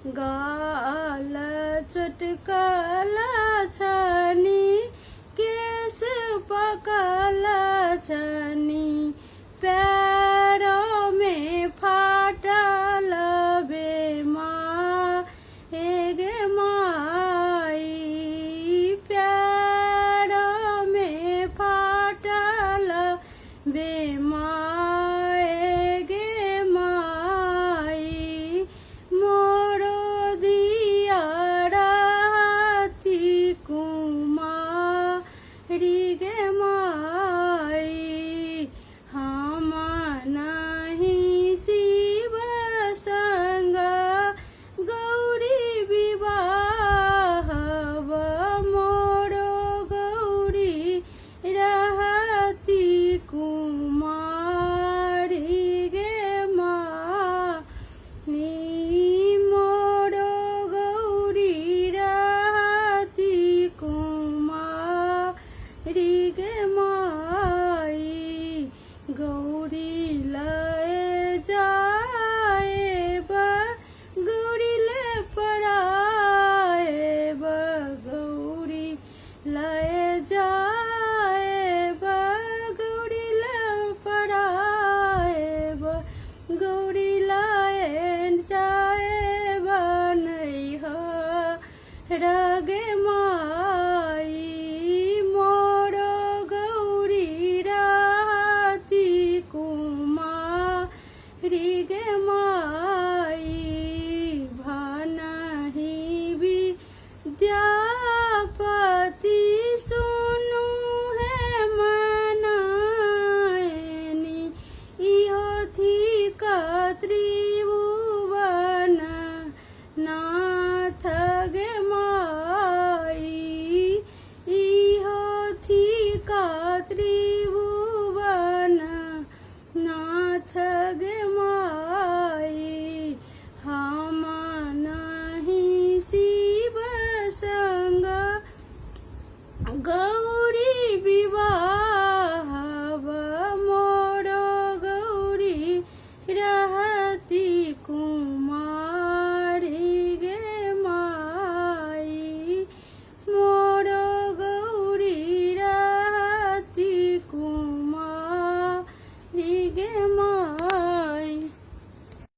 गाल चटकल छनी केस पकल छनी पैरों में फाटल बेमा गे माई पैरों में फाटल बेमा गे माई मोरो दिया राती कुमारी गे माई हम नहीं शिव संग गौरी विवाह मोरो गौरी रहती कुमारी गे माई मोरो गौरी रहती कुमारी गे माई गौरी लय जाए गौरी ले पड़ाए गौरी लय जाए गौरी ले पड़ाए गौरी लय जाए नहीं रगे माई मोरो गौरी राती कुमारी गे माई भनहि विद्यापति सुनु है मनायनी इहो थी कत्री